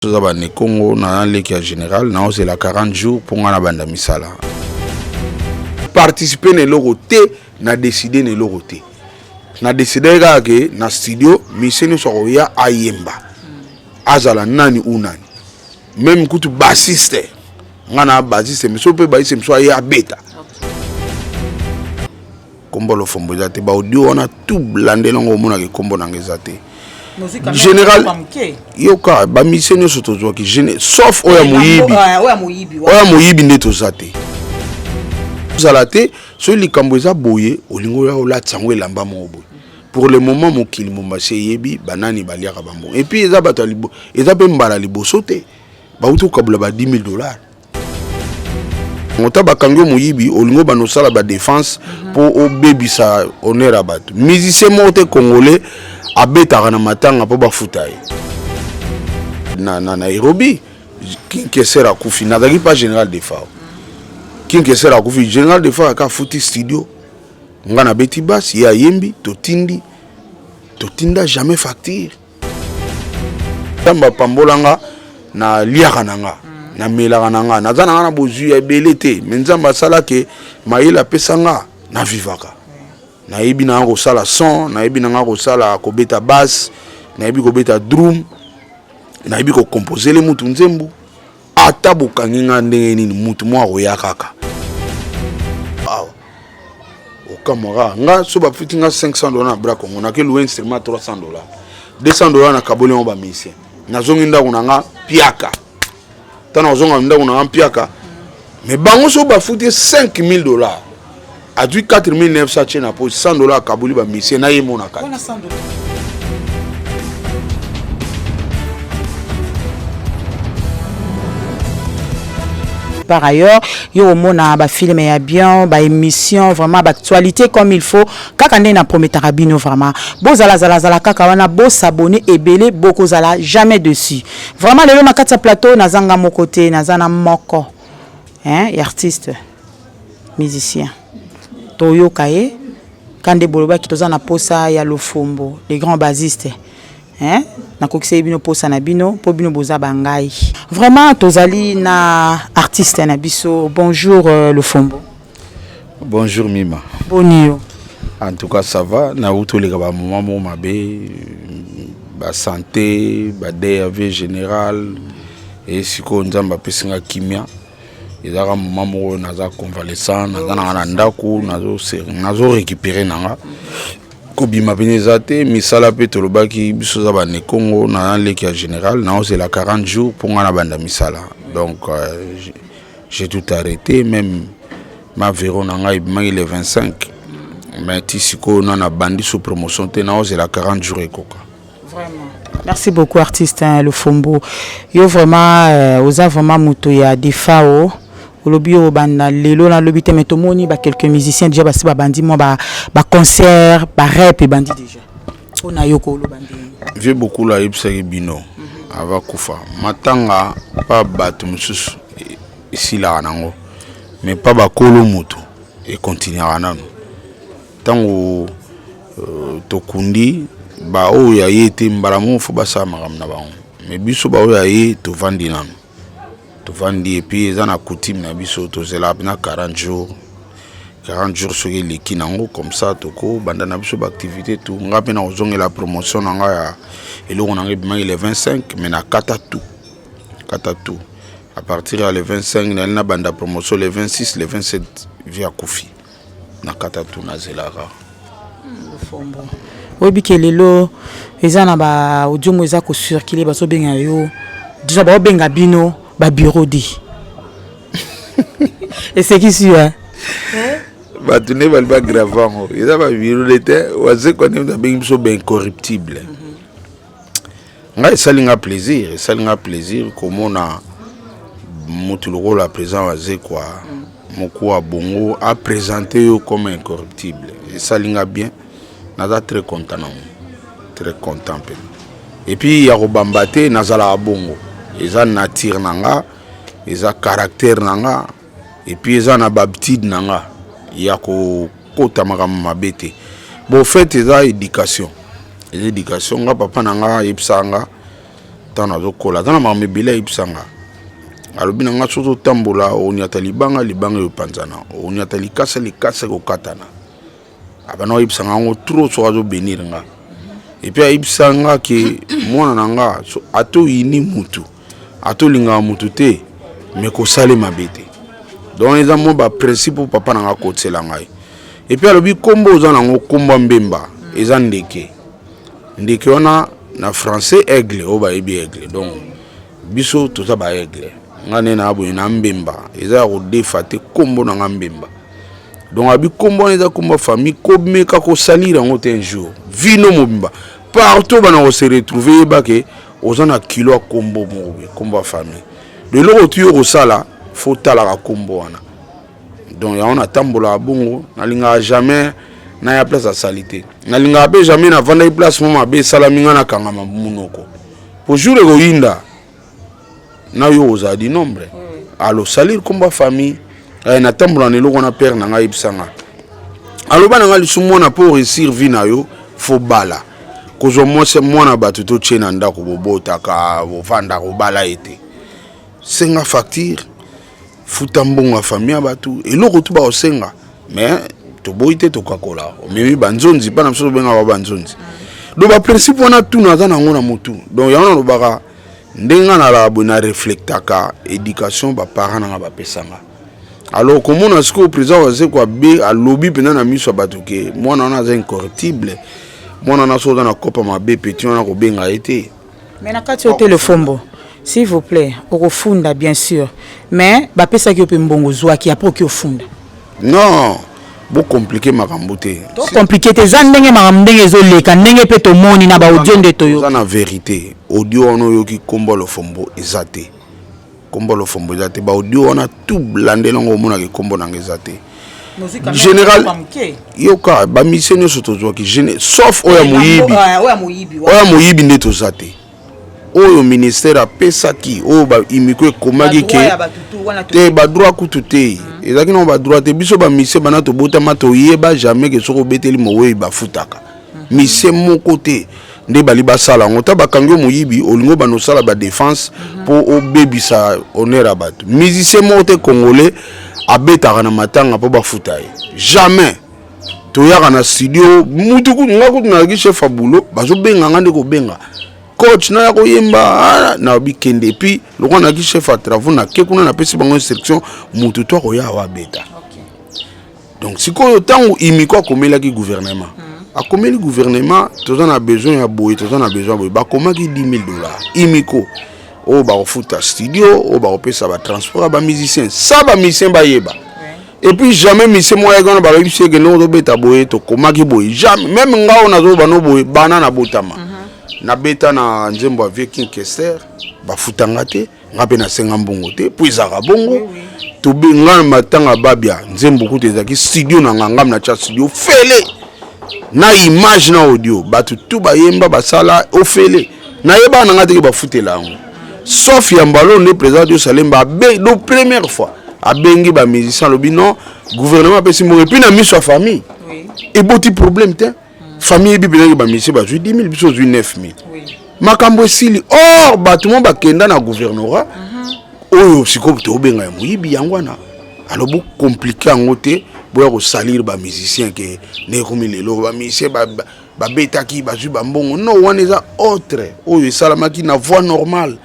Zaba ne Congo na l'équipe générale na c'est la 40 jours pour ngana banda misala. Participer ne loroté na décider ne loroté. Na décider que na studio miseni soya ayemba. Azala nani ou nani. Même kutu bassiste. Ngana bassiste mais so pe bassiste me soya beta. Kombo lo fombo zate ba audio on a tout blandé longo mona ke kombo nangezate. Général yoka ba mission surtout qui sauf oya muyibi ndeto zate zalate so likambo eza boye olingo ya ola tsango elamba mobo pour le moment mokili mombase yebi banani baliaka bambo et puis eza bato libo eza pe mbala liboso te ba utu kabula ba $10,000 ngota bakangyo muyibi olingo banosala ba défense pour obebisa honneur abato musicien mote congolais abetaka na matanga po bafuta ye na Nairobi kinkesera kufi nazaki pas général de FAO kinkesera kufi général de FAO ka futi studio ngana beti bas ya yembi totinda jamais facture tamba pambolanga na liaka nanga na melaka nanga nazana ngana bozu ya belete menzamba sala ke maila pesanga na vivaka na yebi na ngo sala son na yebi na ngo sala ko beta bass na yebi ko beta drum na yebi ko composer le mutu nzembu ata bokanginga ndenge nini mutu mwa roya kaka aw okamora nga so ba fitinga $500 na bra Congo na ke louer instrument $300 $200 na kaboli on ba musicien na zongi ndako na nga piaka tana zonga ndako na nga piaka mais bango so ba futi $5,000 a dû 4,900 tchena pour $100 à Kabouli ba mission na yemo na kati. Par ailleurs, il y a un film et bien, une émission vraiment d'actualité comme il faut. Quand on est dans premier tarabino vraiment, beau zala kaka wana beau s'abonner et belé beaucoup zala jamais dessus. Vraiment le na kata plateau na zanga mon côté na zana moko. Hein, et artiste, musicien. Toyo Kaye, Kande Boloba qui toza na posa ya Lofombo, les grands basistes. Hein? Na kokise bino posa na bino, po bino boza bangai. Vraiment tozali na artiste na biso. Bonjour Lofombo. Bonjour Mima. Bonjour. En tout cas ça va, na uto le ba moment mo mabe ba santé, ba DAV général et siko nzamba pesinga kimia. Ezaka moment naza convalescent naza na ndako nazo récupérer nanga ko bima benezate misala pe tolobaki biso za ba ne Congo na l'équipe générale na c'est la 40 jours pour ngana banda misala donc j'ai tout arrêté même ma véro nanga ibima le 25 mais tisiko na bandi sous promotion te na c'est la 40 jours ekoka vraiment. Merci beaucoup artiste Lofombo. Yo vraiment oza vraiment muto ya defao Olobi o banda lelo na lobi te metomoni ba quelques musiciens déjà ba bandi mo ba concert ba rap et bandi déjà. On a yoko lo bandi. J'ai beaucoup la ipsaki bino ava kufa. Matanga pa batu mususu ici la nango. Mais pas ba kolo mutu et continuera nanu. Tango tokundi ba o ya yete mbaramu fo ba sa makamna ba. Mais biso ba o ya ye to vandi nanu. Vandi et puis ils ont la coutume na biso to zela na 40 jours sur les kinango comme ça toko banda na biso activité tout ngape na ozonga la promotion nga ya eloko na ngebe le 25 mais na kata tout à partir de le 25 na banda promotion le 26 le 27 via Kofi na kata tout na zelara Lofombo obi kelelo ezana ba audio mo eza ko circuler ba so benga yo déjà ba benga bino ba bureau dit. Et c'est qui suit hein? Bah tu n'es pas gravant. Il y a ba bureau d'été, on sait qu'on est bien so ben corruptible. Ngai salinga plaisir comme on a mutu le rôle à présent wazé quoi. Moko a bongo a présenté comme incorruptible. Et salinga bien. Naza très content. Et puis il y a Robambate nazala bongo. Eza nature nanga eza caractère nanga et puis eza na babtide nanga ya ko kota makama mabete bon fait eza éducation nga papa nanga yebsanga tana zo kola tana ma mebile ibsanga alobi na nga soto tambola onyata libanga yo panzana onyata likasa ko katana abana ibsanga ngo trop so azo benir nga et puis ibsanga ke mona nanga so ato yini mutu ato linga mutu te mais ko sale mabete donc les amours ba principe papa nanga ko tsela ngai et puis alobi kombo za nango komba mbemba eza ndeke wana na français aigle o ba ebi aigle donc biso tout ça ba aigle ngane na abo na mbemba eza ko defate kombo na mbemba donc abi kombo eza komba famille ko meka ko salira ngote un jour vino mobimba partout bana ko se retrouver ba ke ozana kilo kombo mobe kombo famille de l'autre tu ko sala faut tala ka kombo wana donc ya on atambola bongo na linga jamais na ya place à salité na linga be jamais na vanda place moma be salaminga na kanga munoko pour jour ko yinda na yo ozadi nombre alo salir komba famille na tambola ne loko na père na ngai bisanga alo bana ngali sumona pour réussir vie na yo faut bala kozo mwana batu to tchena ndako bobota ka bovanda ko bala ete senga facture futambonga famille batu eloko tu ba osenga mais to boite to kakola memi banzonzi bana mso benga ba banzonzi do ba principe wana tu na zana ngona mutu donc yana no baka ndenga na la bona reflectaka éducation ba parents na ba pesanga alors comment est-ce que le président va se quoi be a lobby pendant na miso batuke moi na na za incorruptible moi na so dans la copa ma be petit on a ko benga été mais na kati hotel fombo s'il vous plaît okofunda bien sûr mais ba pesa ki opembongo zwa ki après ki ofunda non beaucoup compliqué makambo te to compliqué te zandenge makambo ndenge ezoleka ndenge pe to moni na ba audio nde to yo na vérité audio ono yo ki kombo lo fombo ezate kombo lo fombo ezate ba audio ona tout blande longo mona ki kombo nanga ezate général yoka ba mission soto zwa ki sauf oya muyibi nde to zate oyo ministère a pesaki oyo ba imiko ekomaki ke te ba droit kutu te ezaki no ba droit te biso ba mission bana to botama to yeba jamais ke soko beteli mowe ba futaka mission moko te nde bali basala ngota bakangi moyibi olingo bano sala ba défense pour obebisa honneur abatu musicien mote congolais abetaka na matanga po ba futaye jamais to yaka na studio mutuku ngaku na ki chef abulo bazo benga ngande ko benga coach na ko yemba na bikende et puis le roi na ki chef à travaux na ke kuna na pesi bango instruction mutu to ko ya wa beta donc si ko tango imiko komela ki gouvernement a komeli gouvernement tous on a besoin ya boy tous on a besoin boy ba komaki $10,000 imiko o ba futa studio o ba pesa ba transport ba musicien ça ba musicien ba yeba et puis jamais musicien moya gona ba bisi ke no do beta boy to komaki boy jamais même ngao na zo ba no boy bana na botama na beta na nzembo avec King Kester ba futanga te ngape na senga mbongo te puis za bongo to benga matanga babia nzembo kutu ezaki studio na ngam na cha studio fele na image na audio batu tout ba yemba basala ofele na yeba na ngati ba futela ngo sauf ya mbalo ne président de Salemba be do première fois a bengi ba musicien lobino gouvernement pesi mo et puis na miso famille et boti problème te famille bi bengi ba musicien ba 10,000 biso 9,000 makambo sili or batu mo ba kenda na gouvernorat oyo siko to benga ya muyibi yangwana alors beaucoup compliqué ngote boya ko salir ba musicien ke ne komi lelo ba musicien ba betaki ba ju ba mbongo no wana eza autre oyo salamaki na voie normale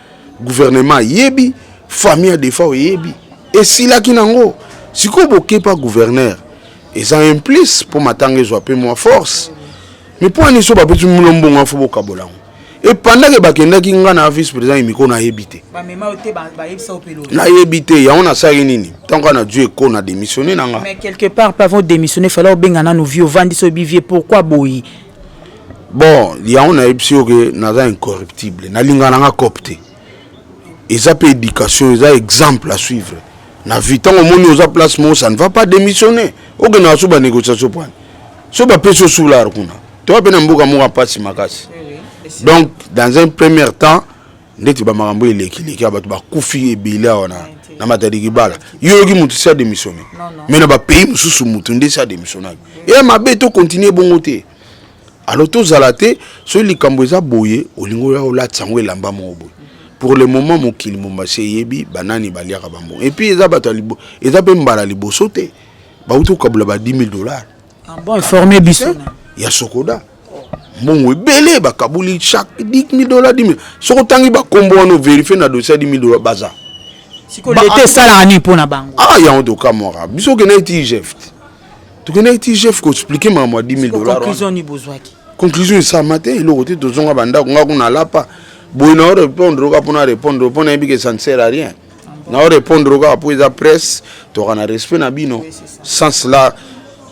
gouvernement yebi famille des fois yebi et silaki nango siko boke pa gouverneur eza implice pour matanga zo pe moi force mais pour ani so ba petu mbongo afo bokabolango et pendant que bakendaki nga na vice président imiko na yebite ba mema ote ba yebisa opelo na yebite ya on a ça nini tant qu'on a Dieu qu'on a démissionné nanga mais quelque part pas vont démissionner fallait bengana no vieux vandi so bivier pourquoi boyi bon ya on a epsio que naza incorruptible na linga nanga copte eza pe éducation eza exemple à suivre na vie tant au monde aux place mo ça ne va pas démissionner oke na so ba négociation point so ba peso sous la kuna to ba na mboka mo pasi makasi. Donc dans un premier temps ndeti ba makambo elekiliki abatu ba kufi ebila wana na matadiki bala yogi mutu sa démissionner mais na ba pays mususu mutu ndé sa démissionner et ma beto continuer bongo te alors to zalate so likambo eza boye olingo ya ola tsango elamba mo boye pour le moment mokili mombasi yebi banani baliaka bambongo et puis eza bato libo eza pe mbala liboso te bautu kabula ba $10,000 bon informé biso ya sokoda mbongo ebele bakabuli chaque $10,000 $10,000 soko tangi bakombo wana vérifier na dossier $10,000 baza siko l'été sala ani pona bango ya ndo kamora biso ke na IGF to ke na IGF ko expliquer mama $10,000 conclusion ni bozwaki conclusion ça matin le côté de zonga banda nga kuna lapa boy na répondre ka pona répondre pona yebi que ça ne sert à rien na répondre ka pour eza presse to kana respect na bino sans cela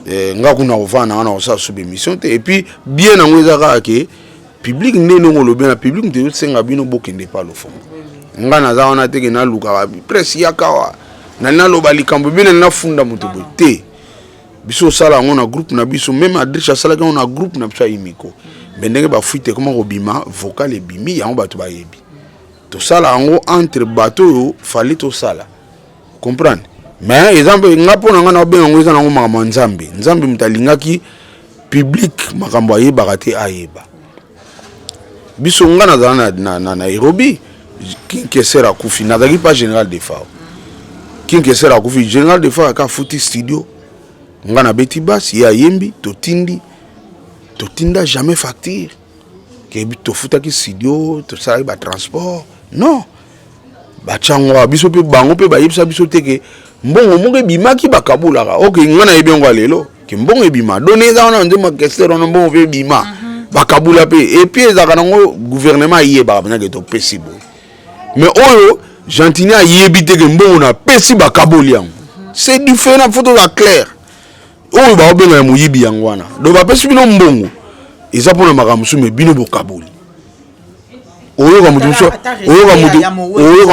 nga kuna ovana na osa sub émission et puis bien na ngweza ka ke public ndeno ngolobe na public de senga bino bokende pa lo fond nga na za wana teke na luka presse yakawa na loba likambo bino na funda muto bote biso sala ngona groupe na biso même adresse sala ngona groupe na biso imiko bendenge ba fuite comment robima vocal et bimi yango bato ba yebi to sala ngo entre bateau fallait to sala comprendre mais exemple ngapo na ngana benga ngweza na ngoma nzambe nzambe mtalingaki public makambo ayeba te ayeba biso ngana za na Nairobi kinkesera kufi na daki pas général de FAO kinkesera kufi général de FAO ka futi studio ngana beti bas ya yembi totinda jamais facture ke to futaki studio to sala ba transport non ba changwa biso pe bango pe ba yebisa biso teke mbongo monge bimaki bakabula ka OK ngana yebiongo lelo ke mbongo ebima donner za na ndema kestero na mbongo pe bima bakabula pe et puis ezaka nango gouvernement yeba bana ke to possible mais oyo gentini ayebi teke mbongo na pesi bakaboli yango c'est différent photo la clair oyo ba obenga ya muyibi yango wana do ba pesi bino mbongo eza pona makamusu me bino bokaboli oyo ka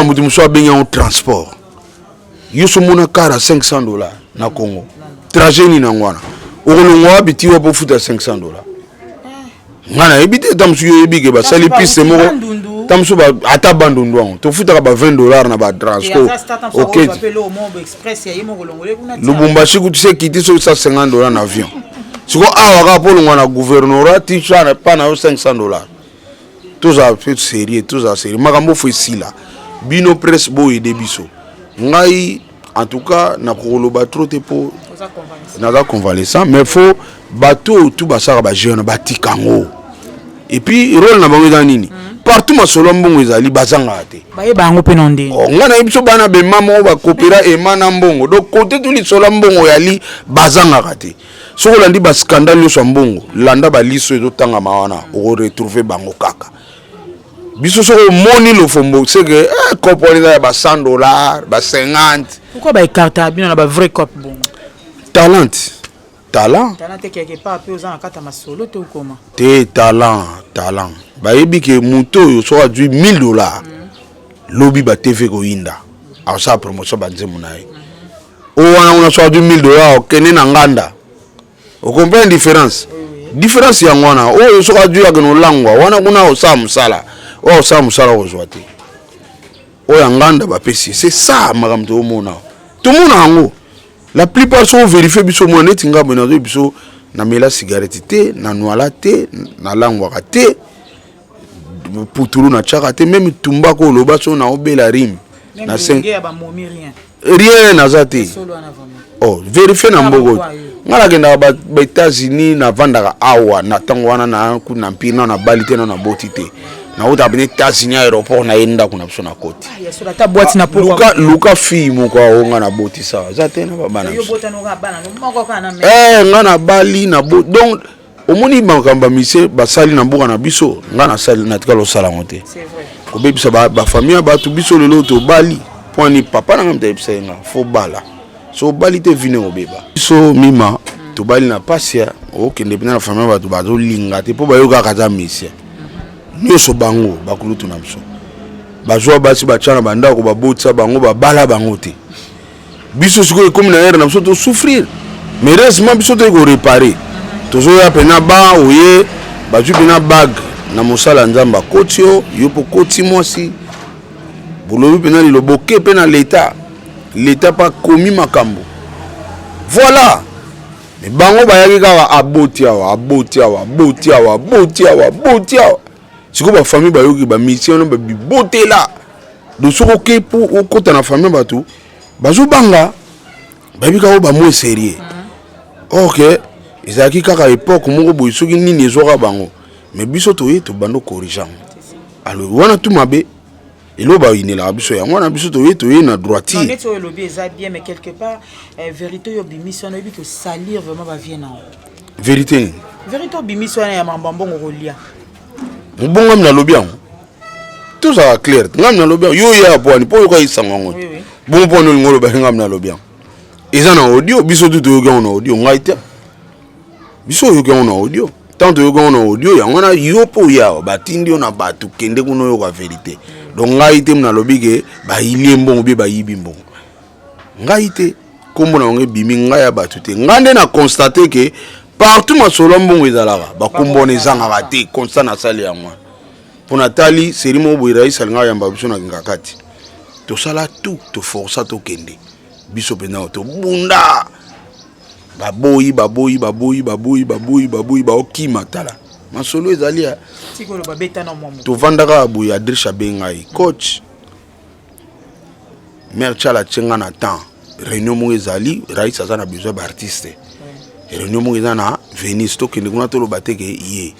mutu muso abenga en transport yoso mona kara $500 na Congo trajet ni na ngwana okolongwa abiti wa po futa $500 ngana ebite tamsu yebi ke ba sali piste moko tamsu ba ata bandundwa to futa ba $20 na ba transport OK Lubumbashi kutse kiti so $50 na avion siko awa ka polo ngwana gouvernorat ticha na pa na $500 tous a fait sérieux makambo fo sila bino presse boy de biso ngai en tout cas na koloba trop te po na za convalescent mais faut bateau tout basaka ba jeune batikango et puis rôle na bango za nini partout masolo mbongo ezali bazanga te baye bango pe nonde ngana ibiso bana be mama ba coopéra et mana mbongo donc côté tout li solo mbongo yali bazanga te soko landi ba scandale so mbongo landa ba liso ezotanga mawana o retrouver bango kaka biso soko moni lo fombo c'est que compagnie ba $100 ba 50 pourquoi ba écarta bino na ba vrai cop bon talent quelque part pe ozana kata masolo te ukoma te talent ba yebi ke muto yo so adu $1,000 lobi ba TV ko inda a sa promotion ba nzemu nae o wana una so adu $1,000 o kene na nganda o comprend différence ya ngwana o yo so adu ya no langwa wana kuna o sa musala o sa musala o zwate o ya nganda ba pesi c'est ça makamto o mona tout monde ngo la plupart sont vérifiés biso mo neti ngabo na biso na mela cigarette te na noala te na langwa te putulu na chaka te même tumba ko loba so na obela rim na 5 rien na zate oh vérifier na mbogo ngala kenda ba États-Unis na vandaka awa na tango wana na kuna mpina na balite na botite na uta bene États-Unis aéroport na enda kuna biso na koti ta boîte na pourquoi luka fi mo kwa onga na boti sawa zate na bana yo bota no bana moko kana ngana bali na bo donc omoni makamba mise basali na mboka na biso ngana sali na tikalo sala ngote c'est vrai ko bebisa ba famille ba tu biso lelo to bali point papa na ngamta epsenga fo bala so bali te vine obeba so mima to bali na pasia o kende bina na famille ba to bazo linga te po ba yoka kaza misia nyoso bango bakulutu na biso bazwa basi bachana banda ko babotsa bango babala bango te biso siko ekomi na ere na biso to souffrir mais heureusement biso to ko réparer tozo ya pena ba oye bazwi pena bag na mosala nzamba kotio yopo koti mosi bolobi pena liloboke pena l'état pas commis makambo voilà mais bango bayaki kaka aboti awa siko ba famille bayoki ba mission ba bibotela donc soko ke pour okota na famille bato bazo banga babika o ba mo sérieux OK ezaki kaka époque moko boy soki nini ezoka bango mais biso toye to bando corrigeant alors wana tout mabe eloba inela biso ya mwana biso toye na droitier non to lobby eza bien mais quelque part vérité yo bimission no bi que salir vraiment ba vient na vérité bimission ya mambambongo kolia mbongo na lobby yango tout ça clair ngam na lobby yo ya poani po yo ka isanga ngo bon pono ngolo ba ngam na lobby yango eza na audio biso tout yo ga na audio ngaite biso yo ga na audio tant yo ga na audio yango na yo po ya batindi na batu kende kuno yo ka vérité donc ngaite na lobby ke ba ilie mbongo bi ba yibi mbongo ngaite kombo na nge bimi ngaya batu te ngande na constater que partout masolo mbongo ezalaka bakombona ezanga bate constant na sale ya mwa pona tali serimo boira isalinga yamba biso na ngakati to sala tout to força to kende biso pena to bunda baboyi ba okima tala masolo ezali ya tikolo babeta na momo to vandaka boya drisha bengai coach mère chala tsenga na temps réunion mo ezali rais azana besoin ba artiste réunion mo ezana Venise to kende kuna to lo bateke ye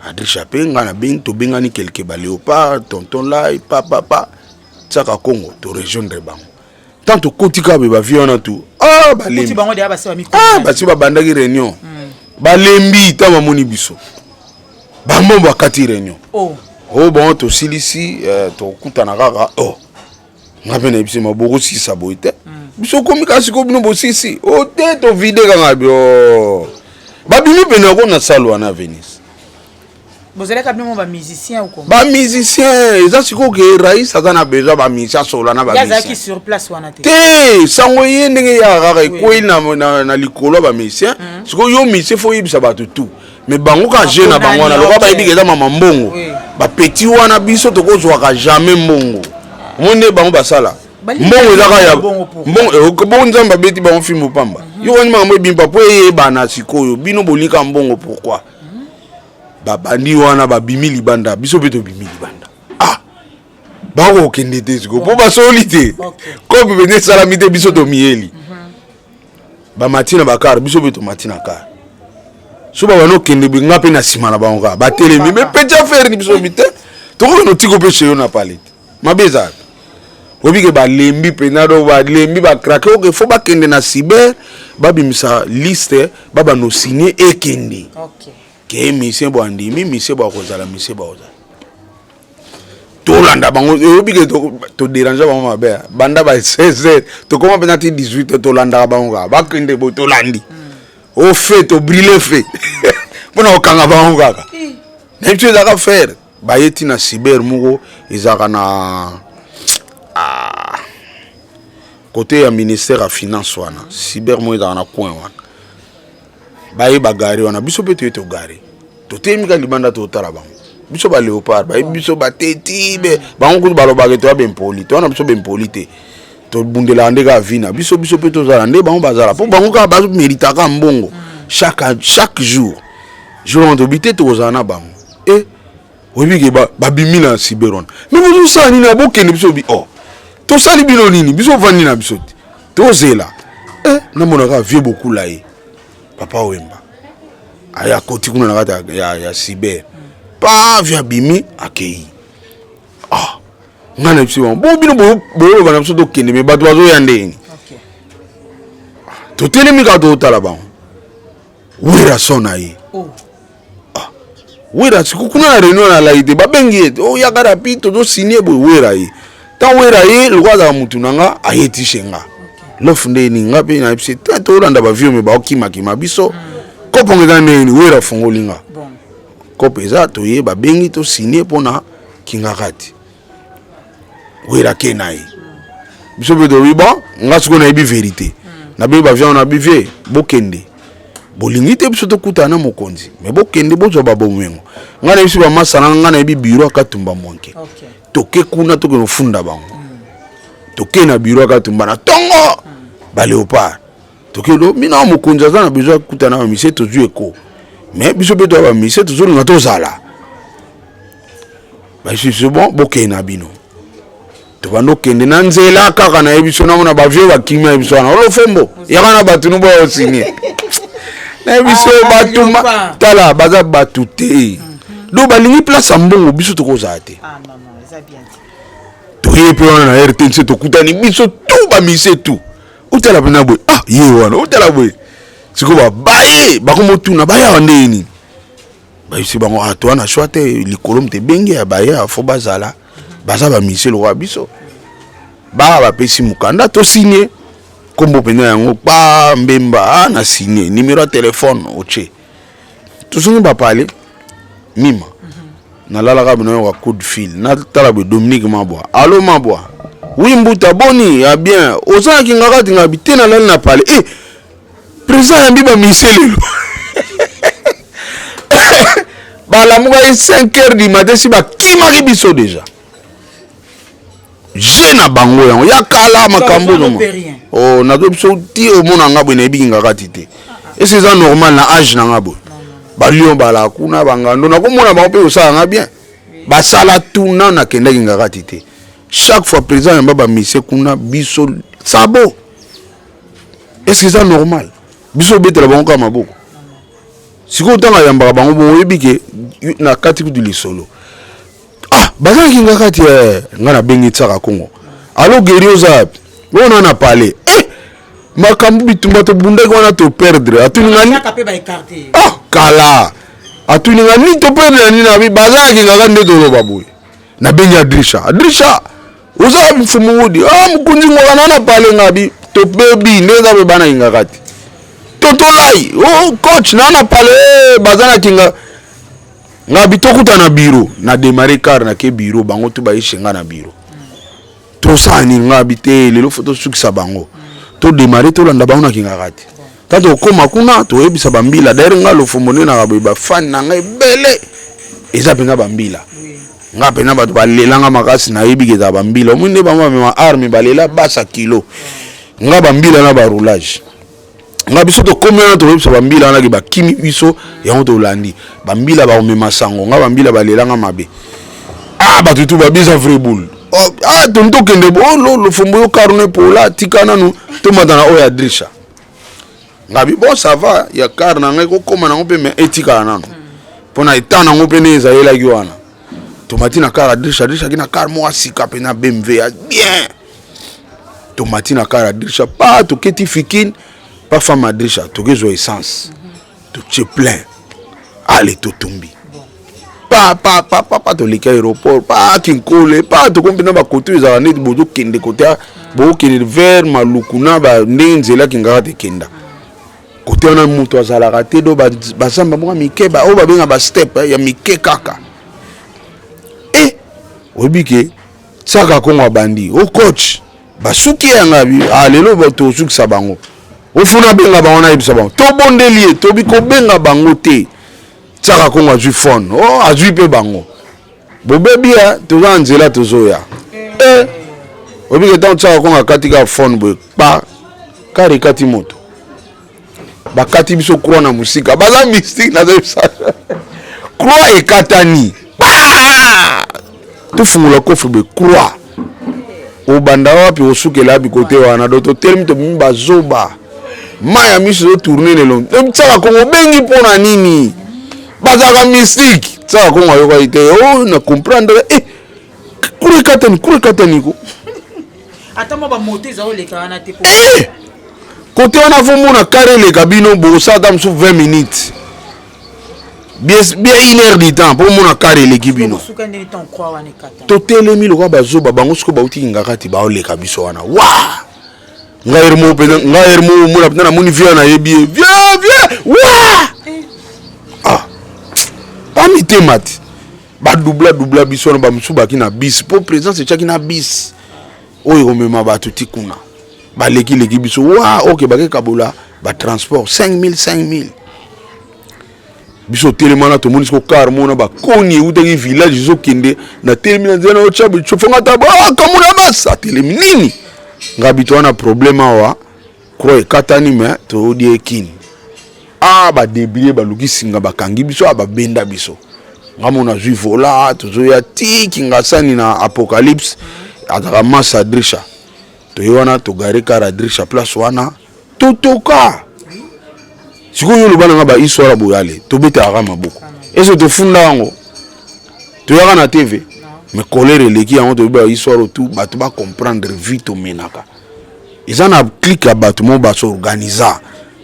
Adrisha penga na bing to bingani quelque ba léopard tonton lai papa tsaka Congo to rejoindre bango tant kotika be ba viona tout ba lembi bango de ba mi ba si ba bandaki réunion ba lembi ta mamoni biso ba mombo akati réunion bon to silisi to kutana kaka ngabe na biso maboko sisa boite biso komikasi ko bino bosisi te to vide kanga bio babimi pena ko na salwa na Venise bozela ka bino ba musicien ou quoi ba musicien eza siko ke rais azana besoin ba musicien sola na ba musicien yazaki sur place wana te sango ye ndenge ya kaka ko na likolo ba musicien siko yo musicien fo yibisa bato tout mais bango ka je na bango na loka ba yibika za mama mbongo ba petit wana biso to ko zwaka jamais mbongo monde bango basala mbongo ezaka ya mbongo nzamba beti bango film pamba yo wani mambo bimpa po bana sikoyo bino bolika mbongo pourquoi babandi wana babimi libanda biso beto bimi libanda bako kende te siko po basoli te ko bene salamite biso to mieli ba matina bakar biso beto matina kar so ba wana kende binga pe na sima na bango ka ba telemi me pecha faire ni biso bite to ko no tiko pe cheyo na palette mabeza obike ba lembi penado ba lembi ba krake oke fo ba kende na cyber ba bimisa liste baba no signer ekende ke mission bo andimi mission bo kozala mission bo ozala to landa bango obike to déranger bango mabe banda ba 16h to comment penati 18h to landa bango ba kende bo to landi au fait to brûler fait pona okanga bango kaka même tu ezaka faire ba yeti na cyber mugo ezaka na côté ya ministère à finance wana cyber mo ezaka na coin wana baye bagari wana biso pe to gari to temika libanda to tala bango biso ba léopard baye biso ba teti be bango ko baloba ke to ba bempoli to wana biso bempoli te to bundela ndeka vina biso pe to zala nde bango bazala po bango ka ba mérita ka mbongo chaque jour on to bité to zana bango obike ba bimina cyberon mais vous ça ni na bokene biso bi to sali bino nini biso vandi na biso to zela na mona ka vie beaucoup là papa wemba aya koti kuna na kata ya cyber pa via bimi akei ngana biso bo bino bo bana biso to kende me bato bazo yande to telemi ka to tala ba wira sona yi wira sikukuna na réunion na laide babengi ya gara pito to signer bo wira yi ta wira yi lukwaza mutu nanga ayeti shenga lofunde ni ngapi na bisi to landa ba vieux me ba okima kima biso kopo ngeza neni wira fungolinga kopo eza to ye babengi to signer pona kinga kati wira kenai biso be do riba ngasiko na ibi vérité na be ba vieux na bive bokende bolingi te biso to kutana mokonzi me bokende bozo ba bomengo ngana biso ba masana ngana ibi biro akatumba monke toke kuna to ko funda bango toke na biro akatumba na tongo ba léopard toke do mina mokonzi azana besoin kutana ba mise to zueko mais biso be to ba mise to zo nga to zala Bah c'est bon, bokei na bino. To bando kende na nzela kaka na ebiso na mona ba vieux ba kimia ebiso na olo fembo. Yakana batu no ba osigné. Na ebiso batu tala baza batu te. Do balingi place mbongo biso to kozate. Ah non non, ça bien dit. To yepe wana na RTNC to kutani biso tout ba mise tout. Utala bina boy. Ah ye wana utala boy. Siko ba baye bakomo tuna baya wandeni. Ba isi bango atwana choite likolo mte benge ya baye afo bazala. Baza ba mise lo wa biso. Ba pesi mukanda to signer. Kombo pena yango ba mbemba na signer numéro de téléphone oche. To songi ba parler. Mima. Na lala ka bino wa coup de fil. Na tala be Dominique Mabwa. Allô Mabwa. Oui mbuta boni ya bien. Oza ki ngaka tinga bitena lala na parler. Eh président yambi ba miseli. Ba la muga 5h du matin si ba kimaki biso déjà. Je na bango yango ya kala makambo no. Oh na do biso ti o mona ngabo na ebiki ngaka tite. Et c'est ça normal na âge na ngabo. Ba lion ba la kuna bangando na ko mona ba pe osala bien. Ba sala tuna na kende ngaka tite. Chaque fois président yamba ba mise kuna biso sabo. Et c'est ça normal. Biso betela bango kama boko. Siko tanga yamba bango bo ebike na kati ku du solo. Ah, baza kinga kati ngana bengi tsaka Kongo. Allo Gerioza, on a parlé. Eh, makambu bitumba to bunda ko to perdre. Atuninga ni ah, kala. Atuninga ni to perdre ni na bi baza kinga kande to babu. Na bengi Adrisha. Adrisha. Oza mfumu wodi. Ah, mkunzi ngwana na parler ngabi to baby neza be bana kinga kati. Totolai. Oh, coach na parler baza kinga nga bitokuta na bureau na démarrer car na ke bureau bango to ba ishenga na bureau to sani nga bite lelo photo sukisa bango to démarrer to landa bango na kinga kati tato koma kuna to ebisa bambila d'ailleurs nga lo fomone na ba fan na nga bele eza penga bambila nga pena ba to balelanga makasi na yebike za bambila omune ba ma arme balela basa kilo nga bambila na ba roulage nga biso to komela to biso bambila na ki ba kimi biso ya to landi bambila ba omema sango nga bambila balelanga mabe ah ba tutu ba bisa vrai boule oh ah tonto kende bo lo fombo yo karne pola tikana no to madana o ya Drisha nga bi bon ça va ya karna nga ko koma na ngope me etika na no pona itana ngope neza yela ki wana to matina kara Drisha kina kar mo asika pe na BMW ya bien to matina kara Drisha pa to keti fikin pas femme Adrisha, tu as essence, tu es plein, allez tout tomber. Pas tu les aéroport, pas qui colle, pas tu comprends pas côté ils ont net beaucoup de côté, beaucoup de vers malukuna ba nenzela kinga te kenda. Côté on a muto azala raté do ba samba moi mike ba o ba benga ba step ya mike kaka. Eh, obike saka ko bandi, o coach, ba suki yanga bi, alelo ba to suki sabango. Ofuna benga ba ona ibisa ba to bondelie to biko benga bango te tsaka ko ngazwi phone oh azwi pe bango bobebia to zanzela to zoya obike tant tsaka ko ngakatika phone bo pa kare kati moto bakati biso croix na musika baza mystique na zebisa croix ekatani to fungula kofu be croix obanda wapi osukela bi kote wana doto terme to mimba zoba maya miso tourner le long tsaka kongo bengi pona nini bazaka mystique tsaka kongo yo ite oh na comprendre kuri katani ko atama ba moto za ole kana te po côté on a vomu na carré le cabino bo ça dame sous 20 minutes bien 1 heure de temps pour mon carré le cabino to telemi lo ba zo ba bango siko ba uti ngakati ba ole kabiso wana wa ngairmo muna pena muni via na yebi viens wa ah pas mi temati ba doubla biso na ba musuba ki na bis pour présence chaki na bis oyo mema ba tuti kuna ba leki biso wa OK ba ke kabola ba transport 5000 biso telemana to moni ko car mona ba koni utaki village zo kende na telemina zena o chabu chofanga tabo kamuna basa telemini ngabito wana problema wa croix katani me to die kini ba débiller ba luki singa ba kangi biso ba benda biso ngamo na zui vola tozo ya tiki ngasani na apocalypse ataka masa drisha to yona to gare kara drisha place wana totoka sikoyo lobana nga ba histoire boyale to beta aka maboko eso to funda yango to yaka na TV mais colère leki yango to ba histoire tout bato ba comprendre vite menaka ils en a clique à bato mo ba s'organiser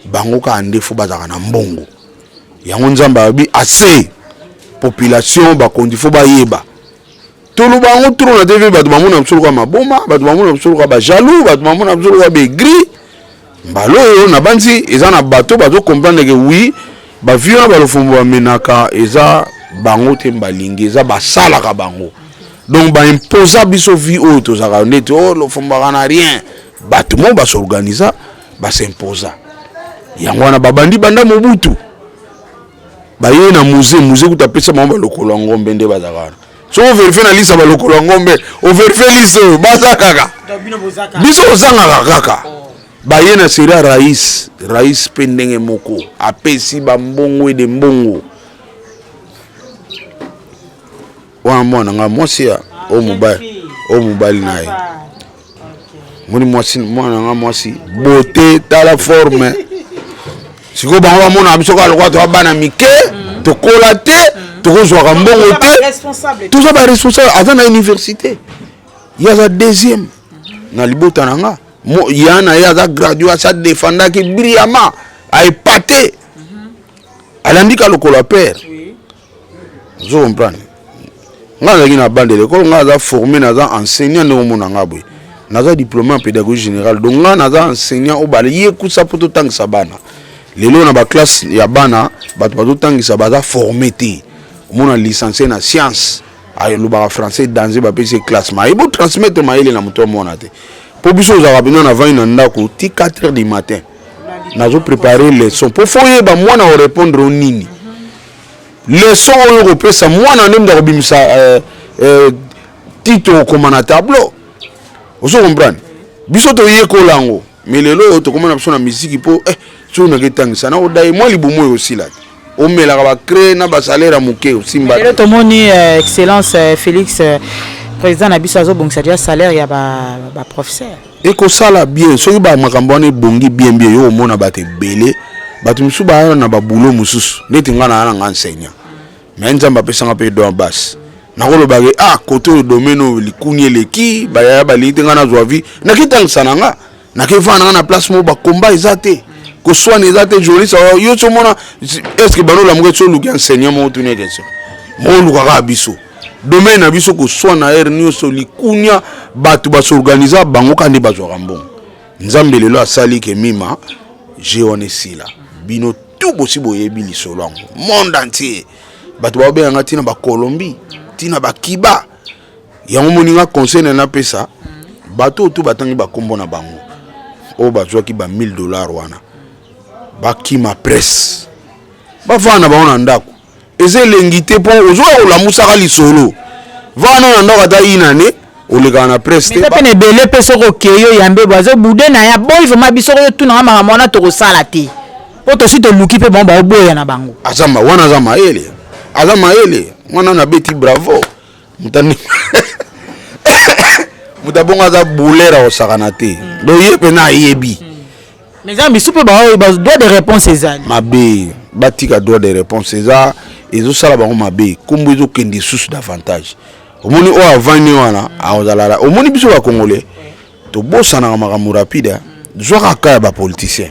bango ka ande fo bazaka na mbongo yango nzamba bi assez population ba kondi fo ba yeba to lo bango trop na TV bato ba mona msolo kwa maboma bato ba mona msolo kwa ba jaloux bato ba mona msolo kwa be gris mbalo na banzi eza na bato bazo comprendre que oui ba viona ba lofumbo ba menaka eza bango te mbalingi eza ba sala ka bango donc ba imposer biso vie o to zaka ndete o lofumbo kana rien bato mo ba s'organiser ba s'imposer yango wana babandi banda mobutu baye na musée kutapesa mamba lokolo ngombe nde bazakana so vérifier na lisa ba lokolo ngombe o vérifier liso bazakaka biso ozanga kaka baye na sera rais pendenge moko apesi ba mbongo de mbongo wa mwana nga mwasi ya o mobali naye moni mwasi mwana nga mwasi beauté tala forme siko bango ba mona biso ka lokwa to bana mike to kola te to kozwa mbongo te tout ça ba responsable avant na université ya za deuxième na libota nanga mo yana ya za gradué ça défenda ki brillamment a épaté alandika lokola père je comprends nga na gina bande l'école nga za formé na za enseignant no mona nga boy na za diplômé en pédagogie générale donc nga na za enseignant au bale yekusa poto tangisa bana lelo na ba classe ya bana bato bato tangisa baza formé te mona licencié na science ay lo ba français dans ba PC classe ma ibo transmettre ma ile na moto mona te po biso za rabino na 20 na ndako ti 4h du matin nazo préparer leçon pour foyer ba mwana o répondre au nini leçon o repesa mwana ndem da bimisa titre comme na tableau oso comprendre biso to yekolango mais lelo to komona biso na musique po so na ketangisa na odai moi libumo aussi là o mela ka ba créer na ba salaire muke aussi mba lelo to moni excellence Félix président na biso azo bongisa dia salaire ya ba professeur et ko sala bien so ba makambo ne bongi bien yo mona ba te belé batu musu ba na ba boulot mususu neti ngana na enseignant mais nzamba pesa ngape do bas na ko lo ba ke koto domaine likuni leki ba ya ba lite ngana zwa vie na kitangisa nanga na ke fana na place mo ba combat ezate ko soine ezate joli sa yo to mona est-ce que bano la mo to lu ki enseignant mo to ne question mo lu ka biso domaine na biso ko soine na ernio so likunya batu ba s'organiser bango kandi ba zwa mbongo nzambe lelo asali ke mima jeonesila bino tout possible yebi lisolo monde entier batu ba benga tina ba Colombie tina ba Kiba yango moninga conseil na pesa bato tout batangi ba kombo na bango o bazwa ki ba $1000 wana ba kima presse ba vana ba ona ndako eze lengite po ozwa la musaka lisolo vana na ndako ta inane oleka na presse te pene belé peso ko keyo yambe bazo bude na ya boy vraiment biso ko tuna mama mona to ko sala te poto si to luki pe bomba oboya na bango azama wana azama ele wana na beti bravo mutani mutabonga za boulera osakana te do yepe na yebi mais zambi soupe ba droit de réponse ezali mabe batika droit de réponse eza ezo sala bango mabe kombo ezo kende sous davantage omoni o avani wana aozala omoni biso ba congolais to bosana makambo rapide zwaka kaya ba politicien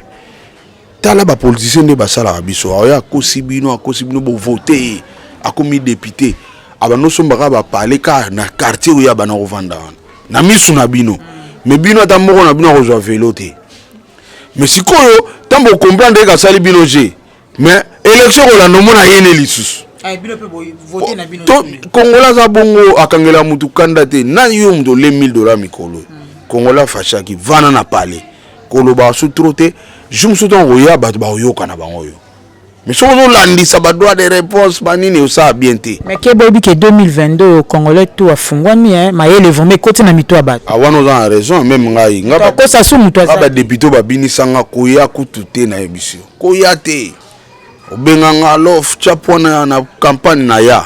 tala ba politicien nde basala biso aoya akosibino bo voter akomi député abano sombaka ba parler ka na quartier où ya bana kovanda na misu na bino mais bino ata moko na bino kozwa vélo te mais sikoyo tambo comprendre ka sali bino je mais élection ko na mona yene lisusu ay bino pe voter na bino Kongola za bongo akangela mutu kandate na yo mdo le $1000 mikolo Kongola fashaki vana na pale koloba su trote jumsu ton roya bat ba yo kana bango yo mais so no landisa ba droit de réponse banini osa bien te mais ke bobi ke 2022 Congolais tout afungwami ma yele vomé côté na mito abat awano za raison même ngai ngaba ko sa su mutu aba député ba binisanga koya kutute na ebisio koya te obenga ngalof chapona na campagne na ya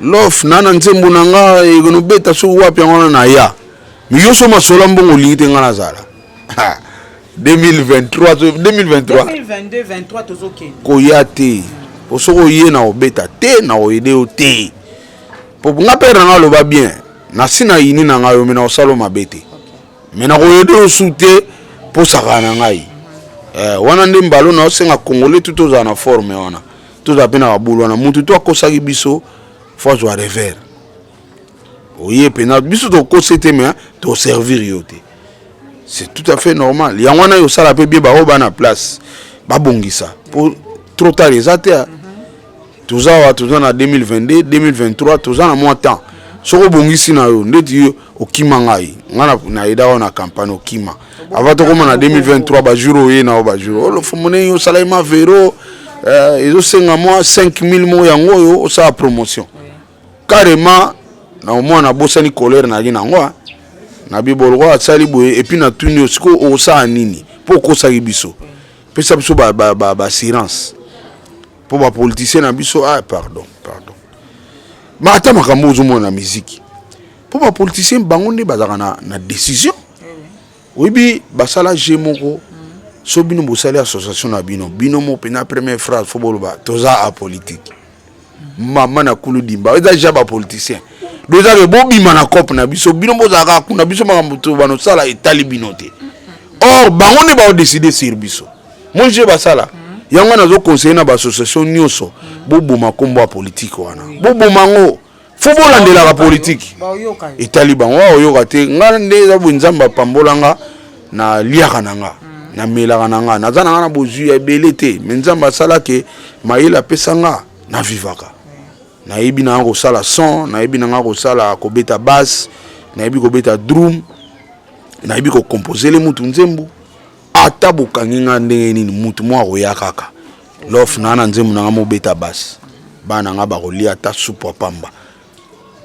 Lof nana nzembo nanga egono beta so wapi ngona na ya. Mi yo so masola mbongo lite ngana zala. 2023 2022 23 tozoke. Ko yate. Osoko ye na obeta te na oide o te. Po nga pera nga lo ba bien. Na sina yini na nga yo mena osalo mabete. Mena ko yede o sute po sakana ngai. Wana ndi mbalo na osenga Congolais tout za na forme wana. Tout za pena kabulu wana mutu to akosaki biso faut jouer revers. Oye pena biso to kosete mais to servir yote. C'est tout à fait normal. Ya wana yo sala pe bien ba oba na place. Ba bongisa. Pour trop tard les ater. Tout ça na 2022, 2023, tout ça na moins temps. Soko bongisi na yo ndeti yo okima ngai. Ngana na ida na campagne okima. Avant to koma na 2023 ba juro ye na ba juro. Lo fomone yo sala ma vero ezo senga moi 5000 mo yango yo o sa promotion. Carrément na au moins na bosani colère na gina ngwa. Na bibolwa atsali boye et puis na tuni osiko o sa nini. Po ko sa biso. Pesa biso ba assurance. Pour les politiciens na biso pardon. Mais attends makambo zo mona musique. Pour les politiciens bango ne bazaka na décision. Oui bi basala jemoko. So bino bosali association na bino mo pena première phrase faut boloba toza a politique. Mama na kulu dimba eza jaba politicien. Doza ke bobima na cop na biso bino bozaka kuna biso makambo to bano sala etali binote. Or bango ne ba décider sur biso. Moi je basala yango nazo conseiller na ba association nyonso boboma kombo politique wana boboma ngo fo bolandela la politique etali bango oyoka te ngana ndeza bunzamba pambolanga na liaka nanga na melaka nanga nazana ngana bozu ya belete menzamba sala ke maila pesanga na vivaka na yebi na ngo sala son na yebi na ngo sala ko beta bass na yebi ko beta drum na yebi ko composer le mutu nzembo ata bokanginga ndenge nini mutu mwa roya kaka lof nana nzemu nanga mo beta bass bana nga ba kolia ata supu pamba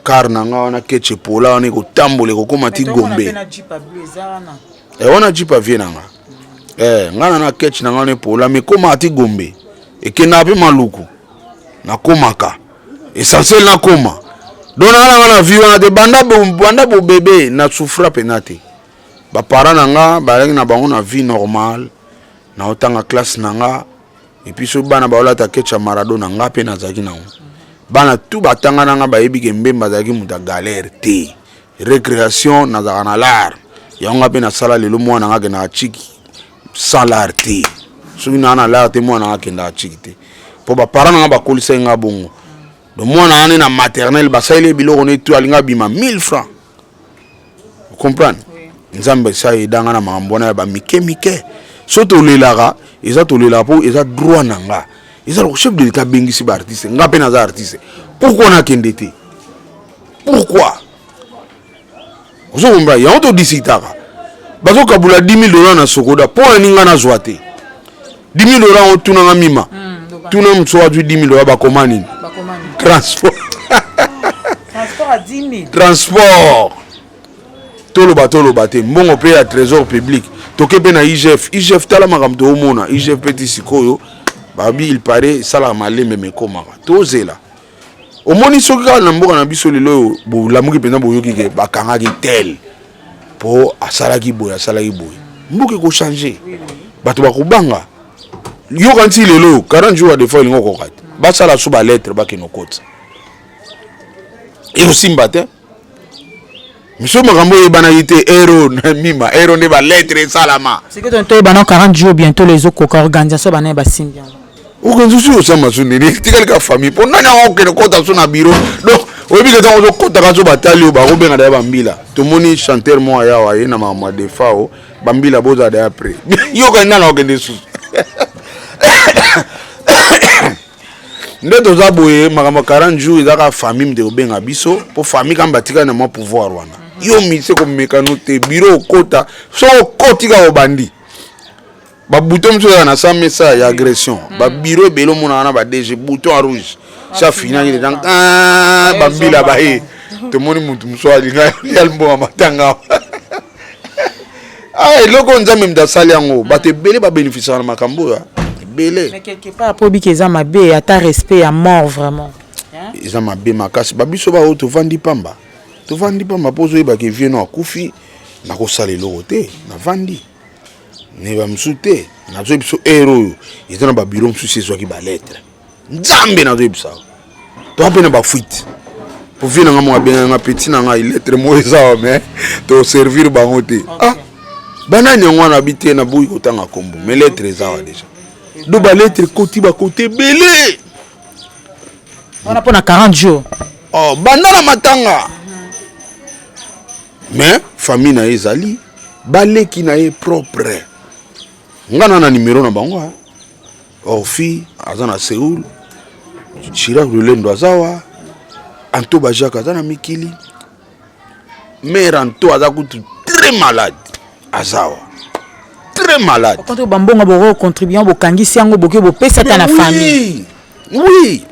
car nanga wana keche pola wana ko tambole ko koma ti gombe wana jipa vie nanga ngana na keche nanga ne pola me koma ti gombe ekena pe maluku na komaka essentiel na koma dona ngana vie wana de banda bo bébé na souffra penate ba parents nanga ba na bango na vie normale na otanga classe nanga et puis so bana ba olata kecha Maradona nga pe na zaki nango bana tout batanga nanga ba yebi ke mbemba zaki muta galère te récréation na za na lar yanga pe na sala lelo mwana nga ke na chiki salar te so na na lar te mwana nga ke na chiki te po ba parents nanga ba kolisa nga bongo do mwana ane na maternelle ba saile biloko ne tu alinga bima 1000 francs. Vous comprenez? Nzambe sa idanga na mambona ba mike soto lelaka eza to lela po eza droit nanga eza le chef de l'état bengisi ba artiste nga pe na za artiste pourquoi na kendete pourquoi ozo mbra ya to disitaka bazo kabula 10,000 $ na sokoda po aninga na zwate 10,000 $ otuna nga mima tuna msoa ju 10,000 $ ba komani transport à 10 000 transport tolo te mbongo pe ya trésor public toke pe na IGF tala makamto omona IGF petit sikoyo babi il paraît sala malembe mekomaka tozela omoni soki kala na mboka na biso lelo bo lamuki pena boyoki ke bakangaki tel po asalaki boy mboka ko changer bato bakubanga yo kanti lelo 40 jours de fois lingo kokati basala so ba lettre bakinokota et aussi mbate monsieur makambo yebana yite héros na mima héros ne ba lettre salama c'est que ton bana 40 jours bientôt les autres organisation bana ba simbia organisation osama sunini tikali ka famille pour nana okene kota so na bureau donc oyebi ke tango kota ka so batali ba ko benga da bambila to moni chanteur mo ya wa ye na mama de fao bambila boza da après yo ka nana okende su ndeto za boye makambo 40 jours ezaka famille de obenga biso pour famille kamba tika na mo pouvoir wana yo mise ko mekano te bureau kota so kotika obandi ba bouton so na sa message ya agression ba bureau belo mona na ba DG bouton rouge ça finali de donc ba bila ba e te moni mutu mswali nga yalmbo matanga loko nzambe mdasali yango ba te bele ba bénéficier na makambo ya belé mais quelque part pour bikeza mabe ata respect à mort vraiment ils ont ma bémakasi babiso ba auto vandi pamba pozo yeba ke vie no akufi na ko sala lote na vandi ne ba msute na zo biso ero ils ont ba bureau msusi zo ki ba lettre nzambe na zo biso to apena ba fuite pour venir nga mo benga nga petit na nga lettre mo eza mais to servir bango te ah banani ngwana habité na boyi kotanga kombo mais lettre eza wa déjà do ba lettre koti ba côté belé on a pour 40 jours oh banana matanga mais famille na ezali baleki na ye propre ngana na numéro na bango oh fi azana Séoul Chirac Lulendo azawa Anto Bajaka azana mikili mère Anto azakutu très malade azawa très malade quand on bambonga bo contribuant bo kangisi yango boke bo pesa ta na famille oui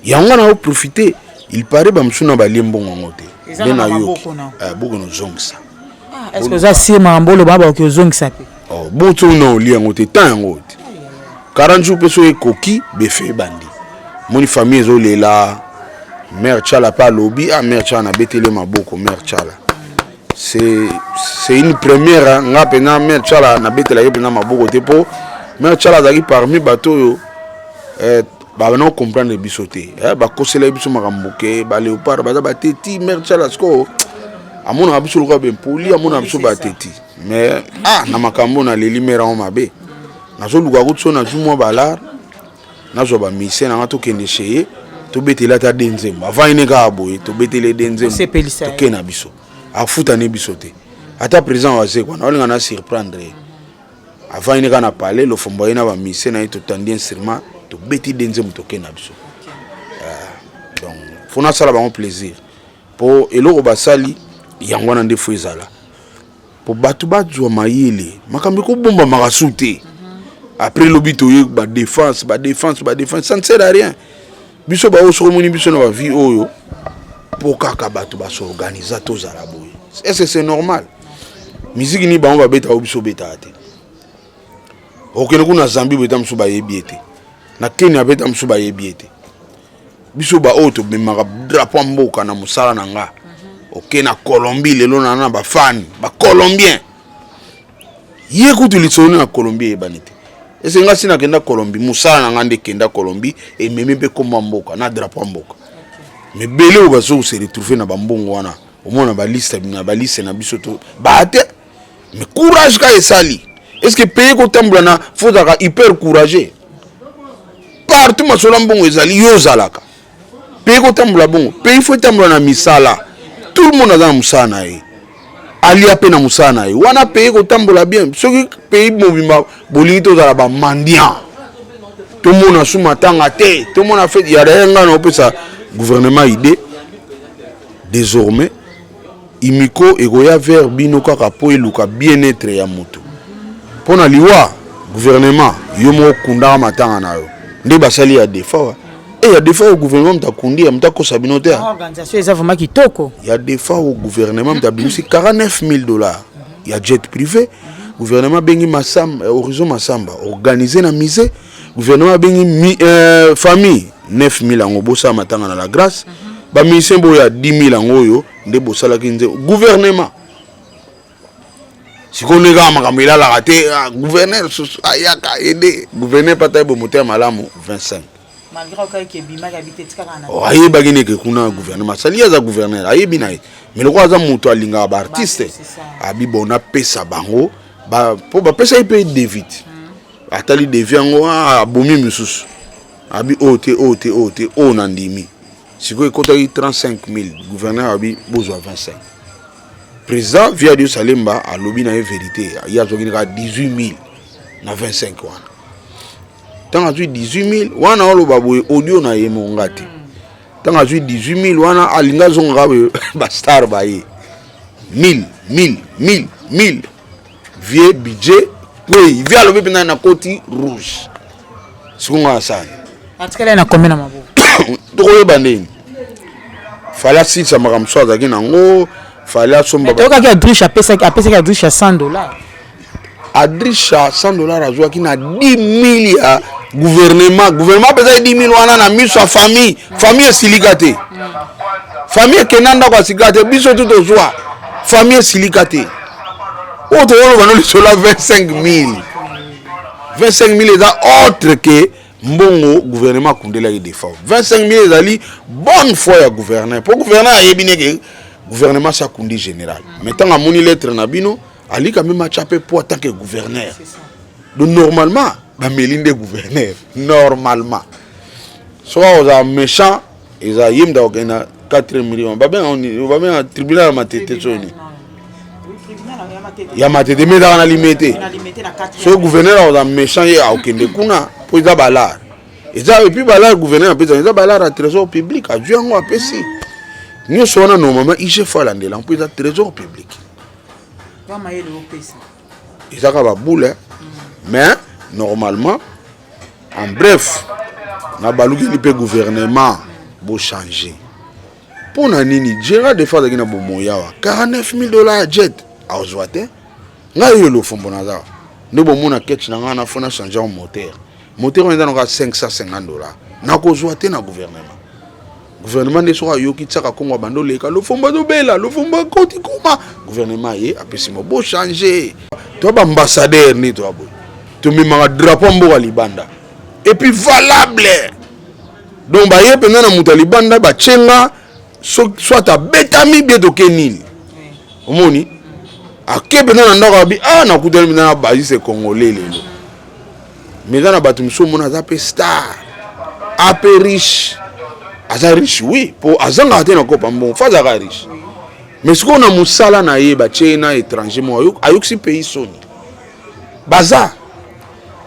yanga na profiter il paraît ba msuna ba liembongo ngote bena yo boko no zongsa est-ce que ça c'est mambolo baba ko zongsa pe oh boto no li ngote tant ngote 40 jours peso e koki be fe bandi moni famille zo lela mère Chala pas lobby à mère Chala na betele maboko mère Chala c'est une première nga pena mère Chala na betela ye pena maboko te po mère Chala zaki parmi bato yo ba non comprendre bisoté ba kosela biso makamboke ba léopard ba ba teti mère Chala sko amona biso lo ba poli amona biso ba teti mais na makambo na leli mère on mabe na zo luka kutso na jumo balar na zo ba mise na to kende cheye to betela ta denzem avant ine ka boye to betele denzem to kena biso afuta ne biso te ata présent wa sekwa na olinga na surprendre avant ine ka na parler lo fomboye na ba mise na to tandi instrument to beti denzem to kena biso donc fona sala ba plaisir po eloko basali yango na ndefu ezala po batu bazwa mayele makambi ko bomba makasute après l'obito yé ba défense ça ne sert à rien biso ba oso moni biso na ba vie oyo pour kaka bato ba s'organiser to za la boye est-ce que c'est normal musique ni ba on va beta obiso beta ate okene kuna Zambie beta mso ba yebiete na Kenya beta mso ba yebiete biso ba auto be maka drapeau mboka na musala na nga okena Colombie lelo na ba fan ba colombien yé kutu lisoni na Colombie ebanite ese nga sina kenda Colombie musala na ngande kenda Colombie et meme pe komba mboka na drapeau mboka mais belé o bazo se retrouver na bambongo wana au moins na ba liste na biso to baate mais courage ka esali est-ce que pays ko tambula na fodaka hyper courageux partout masola mbongo ezali yo zalaka pays ko tambula bongo pays faut tambula na misala tout le monde a dans musana e ali apena musana e wana pays ko tambola bien soki pays mobimba bolingi to za ba mandian to mona suma tanga te to mona fait ya renga na opesa gouvernement idée désormais imiko egoya vers bino kaka po eluka bien-être ya moto pona liwa gouvernement yo mo kunda matanga na yo nde basali ya defa et ya defa au gouvernement mtakundi mtako sabino te organisation eza vraiment kitoko ya defa au gouvernement mtabimisi $49,000 ya jet privé gouvernement bengi Masamba Horizon Masamba organisé na musée gouvernement bengi famille 9,000 ango bosa matanga na la grâce ba misembo ya 10,000 ango yo nde bosala kinze gouvernement sikone ga makamila la raté gouverneur ayaka aider gouverneur pata bo moteur malamu 25 malgré que bima habité tikana oh aye bagine ke kuna gouvernement sali ya za gouverneur aye binaye mais le quoi za moto alinga ba artiste abi bona pesa bango ba po ba pesa ipe David atali deviango abomi mususu abi ote nandimi siko ekota 35,000 gouverneur abi bozwa 25 président via Dieu Salemba a lobby na vérité ya zokini ka 18,000 na 25 wana tanga zui 18,000 wana oloba boye audio na yemo ngati tanga zui 18,000 wana alinga zonga ba star ba ye 1000 vieux budget oui via lobi pena na koti rouge sikunga sana atikala na combien na mabo to bandeni fala si ça m'a ramso azaki nango fala somba to ka Adriche apesa ka Adriche $100 Adriche $100 azwaki na 10,000 ya gouvernement pesa 10 000 wana na miso ya famille esilika te famille ekenda ndako asika te biso tu tozwa famille esilika te oyo tokoloba no lisolo 25 000 eza autre ke mbongo gouvernement akundelaki defa 25 000 ezali bonne foi ya gouverneur mpo gouverneur ayebi neke gouvernement sa kundi général mais ntango amoni lettre na bino alika meme atya mpe po tant que gouverneur donc normalement bameli nde gouverneur normalement soka ozala méchant eza ye mda okenda 4 millions babenga tribunal ya matete soni ya matete me ezaka na limete so gouverneur ozala méchant ye aokende kuna mpo eza balare eza epuis balare gouverneur apesa eza balare ya trésor public azwi yango apesi nyonso wana normalement igf alandela mpo eza trésor public ezaka baboule mais normalement en bref na balukeli mpe gouvernement bochange mpo na nini gérard defa azalaki na bomoya awa 49 000 $ ya jet azwa te ngai oyo lofombo naza nde bomona ketch na ngai nafo na change en moteur oyo eza naka 550 $, nakozwa te na gouvernement nde soki ayoki tiaka kongo bando leka lofombo azobela lofombo akoti kuma gouvernement ye apesimo bochange to baambassadeur nde to aboyi tomemaka drapeau mboka libanda et puis valable donc baye mpenza na moto ya libanda batyenga soit abetami bie toke nini omoni ake mpenza na ndako abi nakutani mpenza na basise congolais lelo mais eza na bato mosusu omona aza mpe star ape riche aza riche oui mpo azangaka te na kopa mbongo fa azaka riche mais sikoyo na mosala na ye batie na étranger mo ayokisi pays soni baza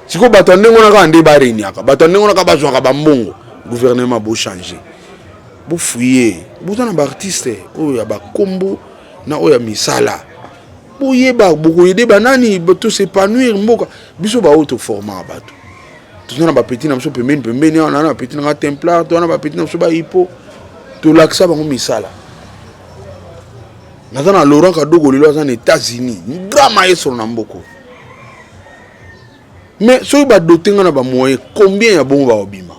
sikoyo bato ya ndenge wana kaka nde bareniaka bato ya ndenge wana kaka bazwaka bambongo gouvernement bochange bofuye boza na baartiste oyo ya bakombo na oyo ya misala boyeba bokoyede banani tosepanouir mboka biso baoyo toformaka bato toza na bapeti na biso pembeni wana na bapeti nanga templar toza na bapeti na biso bahipo tolakisa bango misala naza na Laurent Kadogo lelo aza na États-Unis drama yesolo na mboko mais soki badote nga na bamoyen combien ya bongo baobima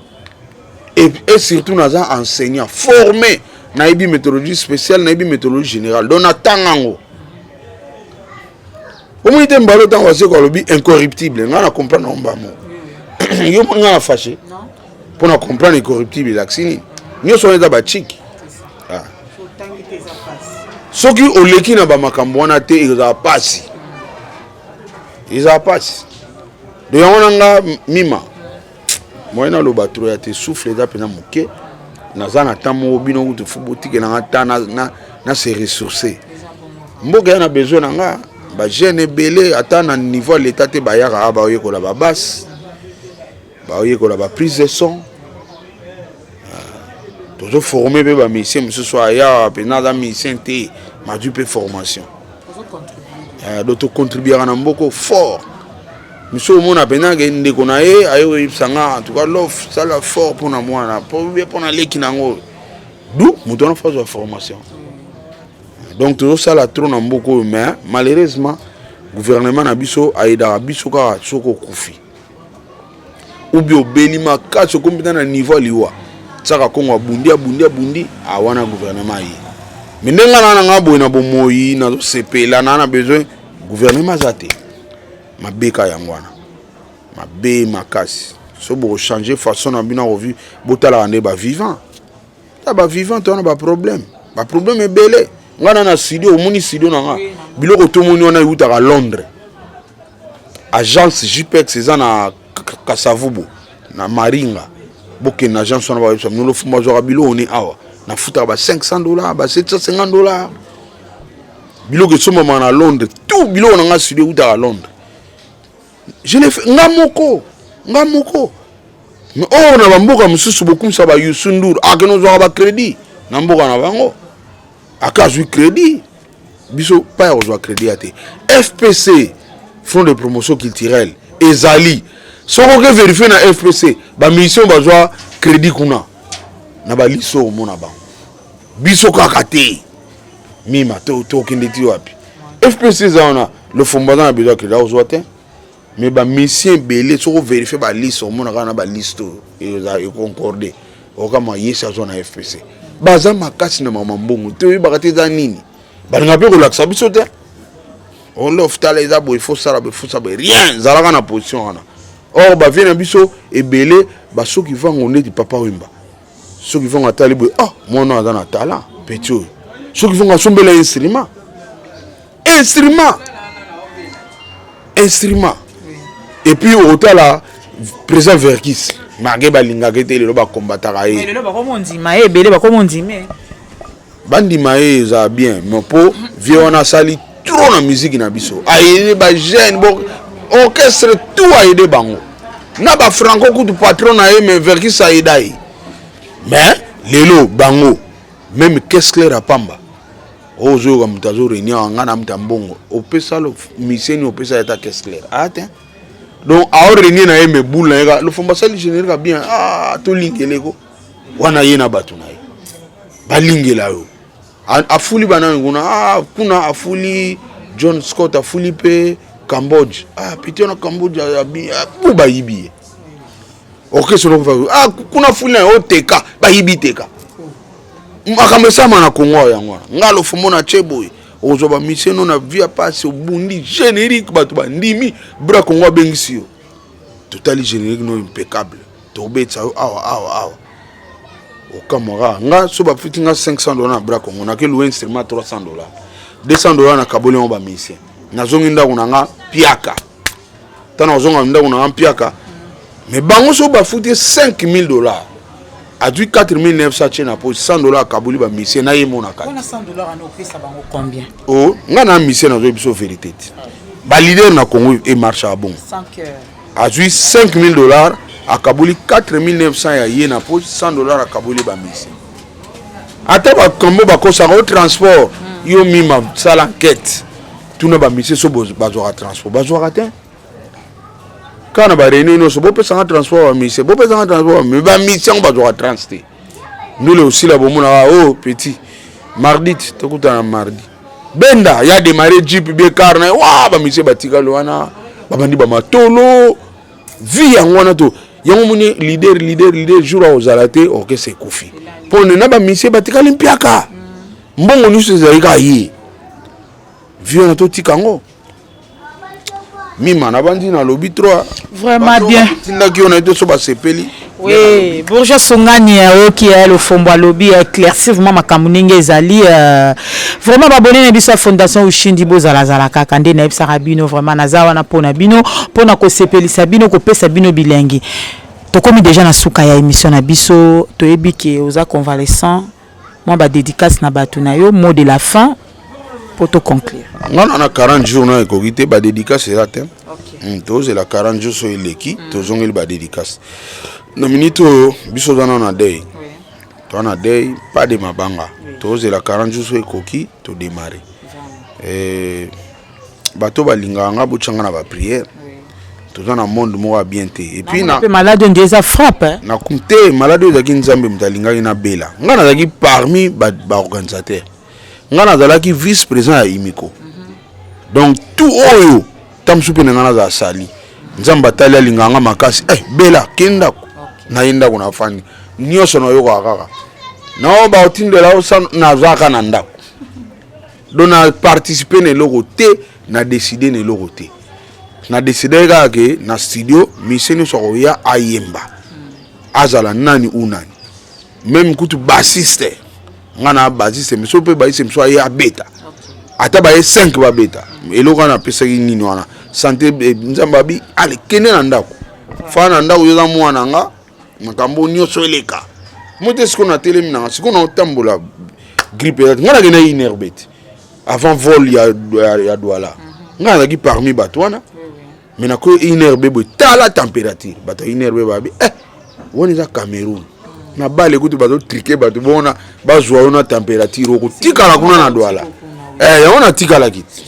et surtout naza enseignant formé nayebi méthodologie spéciale nayebi méthodologie générale donc natanga yango omoni te mbalo ntango baseko alobi incorruptible nga na comprendre yango mbamo yo nga na fâché mpo na comprendre incorruptible elakisi nini nyonso wana eza bachiki soki oleki na bamakambo wana te ezala pasi donc yango nanga mima moyen aloba tro ya te souffle eza mpena moke naza na temps moko bino kutu fu botike nanga ta na se ressourcer mboka ya na besoin nanga bajeune ebele ata na niveau ya l'état te bayaka a baoyekola babase baoyekola baprise de son tozoforme mpe bamisien mosusu aya mpena aza misien te mazwi mpe formation donc tocontribuaka na mboko fort miso omona mpenake ndeko na ye ayoyebisanga en tout cas lof sala fort mpona mwana mpona leki nango du moto wana fazwa formation donc tozosala tro na mboka oyo mais malheureusement gouvernement na biso ayedaka biso kaka soki okufi ubi obeli makasi okomi mpena na niveau ya liwa tiaka kongo abundi awana gouvernement ye mais ndenge nga nanga boye na bomoi nazosepela na besoin gouvernement aza te mabeka yango wana mabe makasi so bochange façon na bino revu botalaka nde bavivant ta bavivant towana baproblème ebele nga na studio omoni studio nanga biloko tomoni wana eutaka Londres agence JPEX eza na Kasavubu na Maringa bokende na agence wana bayebisa bino lofuma bazwaka biloko ne awa nafutaka ba $500 ba $750 biloko esomama na Londres tout biloko nanga studio eutaka Londres je l'ai fait nga moko mais oh na bamboka mosusu bokumisa ba Youssou Ndour akeno zwaka ba crédit na mboka na bango akazwi crédit biso pa ya kozwa crédit ya te FPC Fonds de promotion culturelle ezali soko ke vérifier na FPC ba mission bazwa crédit kuna na ba liso omona bango biso kaka te mima to kende ti wapi FPC zaona le fombaza na besoin crédit ozwa te mais ba mission belé soko vérifier ba liste au mona kana ba liste et concordé o kama yesa zona FPC baza makasi na mama mbongo te bakati za nini balinga pe relaxa biso te on l'oftala eza bo il faut ça rien zalaka na position wana or ba vient biso ebele ba soki vango ndeti papa wemba soki vango atali bo ah mwana aza na talent petit soki vango asombela instrument et puis autant là présent Verkis magé balinga kete le ba combataka e le ba ko ndima e belé ba ko ndima bandima e za bien mais po vieux on a sali trop na musique na biso aide ba jeune bon orchestre tout aide bango na ba franco kutu patron na e mais Verkis aidai mais lelo bango même Kessler à Pamba ozo ga mutazo réunion ngana mtambongo opesa lo miseni opesa eta Kessler ate donc a réunion na me boule na le fomba sali général bien ah to lingeleko wana yena batu na balingela yo afuli bana nguna ah kuna afuli John Scott afuli pe Cambodge ah piti na Cambodge ya bien buba yibi orchestre no ah kuna afuli na oteka ba yibi teka makamesa mana Congo yango ngalo fomona cheboy ozoba miseno na via passe obundi générique batu bandimi bra Congo bengisio totally générique no impeccable to betsa awa au camera nga so ba fitinga $500 na bra Congo na ke louer instrument $300 $200 na kabole on ba misien na zongi ndako na nga piaka tana zonga ndako na nga piaka mais bango so ba futi $5,000 a dû 4,900 chena pour $100 à Kabouli ba mission na yemo na ka. On a $100 na opesa bango combien? Oh, nga na mission na zo biso vérité. Ba leader na Congo et marche à bon. A dû $5,000 à Kabouli 4,900 ya yena pour $100 à Kabouli ba mission. Ata ba kombo ba ko sa transport yo mima sala enquête. Tout na ba mission so bazo ra transport bazo raté. Quand on va réunir nos beaux personnes transport mais c'est beau personnes transport mais ba mission ba doit transter nous le aussi la bomo na oh petit mardi to kuta mardi benda ya démarrer jeep be car na wa ba mission batika lo wana ba bandi ba matolo vie ya ngwana to yango muni leader jour au zalate OK c'est kofi pour ne na ba mission batika limpiaka mbongo nusu zalika yi vie na to tikango Mima na bandi na lobby 3 vraiment bien tindaki on a été so ba sepeli oui bourgeois songani qui est le fombo lobby éclaircir vraiment makambo ninge ezali vraiment babonné na biso fondation Ushindi bozala zala kaka nde na ebisa bino vraiment nazawa na pona bino pona ko sepelisa bino ko pesa bino bilengi to komi déjà na suka ya émission na biso to ebiki oza convalescent moi ba dédicace na batu na yo mot de la fin pour te conclure. On a 40 jours na ekogité ba dédicace c'est latin. OK. To c'est la 40 jours so eleki to zongeli ba dédicace. Na minute biso dana na day. Oui. To na day pas de mabanga. To c'est la 40 jours so ekoki to démarrer. Bato balinga nga bochanga na ba prière. Oui. To dans monde mo bien te. Et puis na malade déjà frappe. Na kumte malade ezaki nzambe mutalinga ina bela. Nga na zaki parmi ba organisateur. Ngana zalaki vice-président ya Imiko. Donc tout oyo tam soupe ngana za sali. Nzamba tali alinganga makasi. Bela kenda na yenda kuna fani. Nyoso no yoko akaka. Na ba otindela osa na zaka na ndako. Donc na participer ne logo te na décider ne logo te. Na décider ke na studio miseni soko ya ayemba. Azala nani unani. Même kutu bassiste. Ngana bassiste mais so pe bassiste so ya beta. Ata ba 5 ba beta. Eloko na pesa nini wana. Santé nzambabi ale kene na ndako. Fana ndako yoza mwana nga makambo nyoso eleka. Mote siko na telemi na siko na tambola grippe ngana ke na inerbet. Avant vol ya Douala. Ngana ki parmi batwana. Mais na ko inerbe bo tala température. Bato inerbe babi woni za Cameroun. Na bale kutu bato triquer bato bona bazwa ona température ko tikala kuna na Douala. Yona tikala kiti.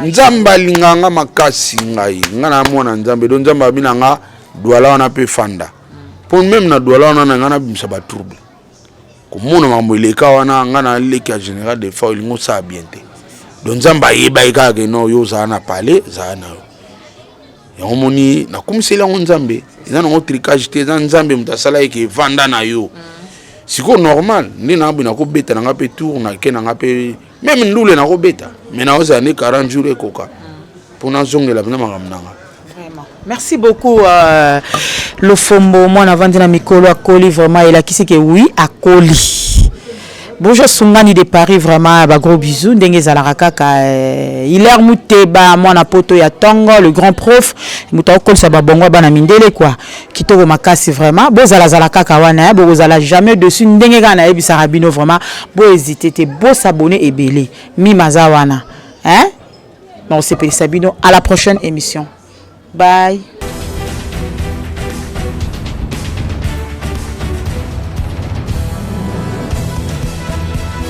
Nzamba linganga makasi ngai ngana mwana nzambe don nzamba binanga Douala wana pe fanda. Pour même na Douala wana ngana bimsa ba trouble. Ko mona mambo ileka wana ngana leki général de fois lingo sa bienté. Don nzamba yeba ikage no yo za na parler za na. yango moni na komisela ngo nzambe eza nango tricage te eza nzambe muta sala eke vanda na yo siko normal ndi na bina ko beta na ngape tour na ke na ngape même ndule na ko beta mais na oza ne 40 jours ekoka pour na zongela bina makamnanga. Merci beaucoup Lofombo moi na vandi na mikolo akoli vraiment il a qui c'est que oui akoli. Bonjour Sungani de Paris vraiment ba gros bisous ndenge zalaka kaka Hilaire Muteba mwana poto ya Tongo le grand prof muta okol sa ba bongo bana mindele quoi kitoko makasi vraiment bozala zalaka kaka wana bozala jamais dessus ndenge kana ebisa rabino vraiment bo hésiter te bo s'abonner et belé mi mazawana hein non c'est Sabino à la prochaine émission bye.